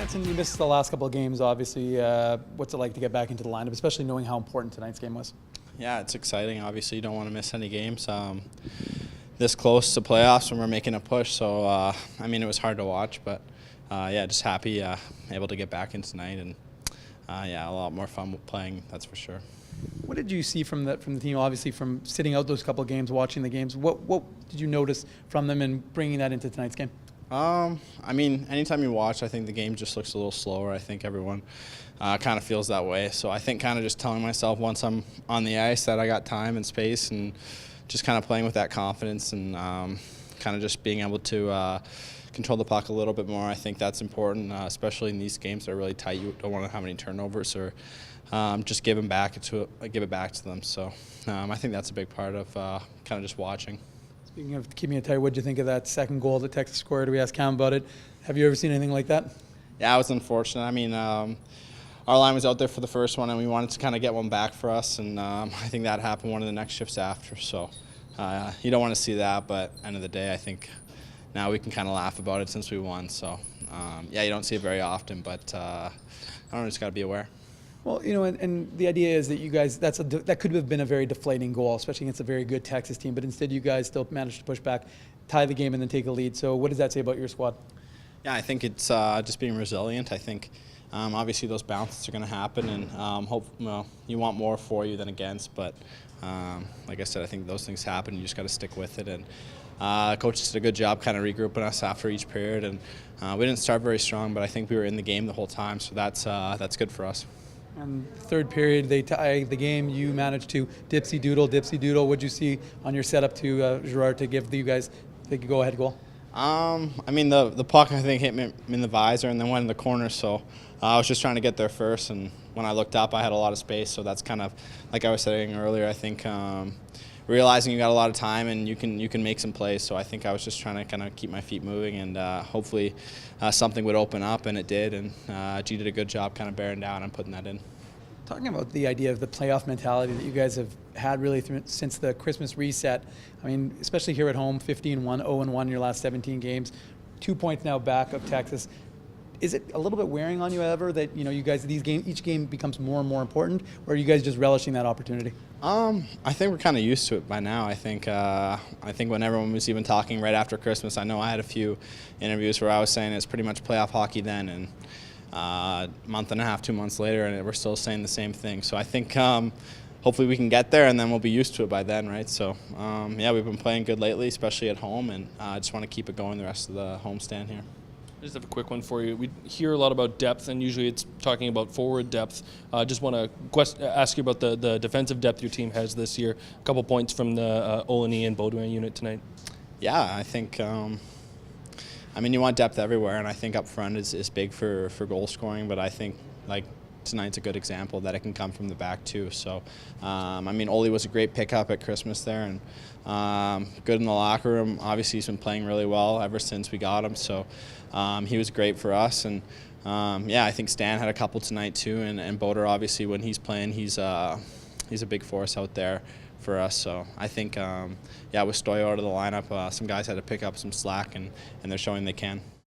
Jansen, you missed the last couple of games, obviously. What's it like to get back into the lineup, especially knowing how important tonight's game was? Yeah, it's exciting. Obviously, you don't want to miss any games. This close to playoffs when we're making a push, so I mean, it was hard to watch, but yeah, just happy able to get back in tonight, and yeah, a lot more fun playing, that's for sure. What did you see from the team, obviously, from sitting out those couple of games, watching the games? What did you notice from them and bringing that into tonight's game? I mean, anytime you watch, I think the game just looks a little slower. I think everyone kind of feels that way. So I think kind of just telling myself once I'm on the ice that I got time and space, and just kind of playing with that confidence, and kind of just being able to control the puck a little bit more. I think that's important, especially in these games that are really tight. You don't want to have any turnovers, or just give it back to them. So I think that's a big part of kind of just watching. Speaking of keeping it tight, what did you think of that second goal that Texas scored? We asked Cam about it. Have you ever seen anything like that? Yeah, it was unfortunate. I mean, our line was out there for the first one, and we wanted to kind of get one back for us, and I think that happened one of the next shifts after. So you don't want to see that, but end of the day, I think now we can kind of laugh about it since we won. So yeah, you don't see it very often, but I don't know, just got to be aware. Well, you know, and the idea is that you guys, that could have been a very deflating goal, especially against a very good Texas team, but instead you guys still managed to push back, tie the game, and then take a lead. So what does that say about your squad? Yeah, I think it's just being resilient. I think obviously those bounces are going to happen, and you want more for you than against, but like I said, I think those things happen. You just got to stick with it, and coaches did a good job kind of regrouping us after each period, and we didn't start very strong, but I think we were in the game the whole time, so that's good for us. And third period, they tie the game. You managed to dipsy doodle. What did you see on your setup to Girard to give you guys the go-ahead goal? I mean, the puck, I think, hit me in the visor and then went in the corner, so I was just trying to get there first, and when I looked up, I had a lot of space, so that's kind of, like I was saying earlier, I think realizing you got a lot of time and you can make some plays, so I think I was just trying to kind of keep my feet moving, and hopefully something would open up, and it did, and G did a good job kind of bearing down and putting that in. Talking about the idea of the playoff mentality that you guys have had really since the Christmas reset, I mean, especially here at home, 15-1, 0-1 your last 17 games, 2 points now back of Texas. Is it a little bit wearing on you ever that, you know, you guys, each game becomes more and more important, or are you guys just relishing that opportunity? I think we're kind of used to it by now. I think when everyone was even talking right after Christmas, I know I had a few interviews where I was saying it's pretty much playoff hockey then, and month and a half, 2 months later, and we're still saying the same thing. So I think hopefully we can get there, and then we'll be used to it by then, right? So yeah, we've been playing good lately, especially at home, and I just want to keep it going the rest of the homestand here. I just have a quick one for you. We hear a lot about depth, and usually it's talking about forward depth. Just want to ask you about the defensive depth your team has this year. A couple points from the Olney and Baudouin unit tonight. Yeah, I think I mean, you want depth everywhere, and I think up front is big for goal scoring, but I think like tonight's a good example that it can come from the back too. So I mean, Ole was a great pickup at Christmas there, and good in the locker room. Obviously he's been playing really well ever since we got him, so he was great for us. And yeah, I think Stan had a couple tonight too, and Boder, obviously when he's playing, he's a big force out there for us. So I think yeah, with Stoyo out of the lineup, some guys had to pick up some slack, and they're showing they can.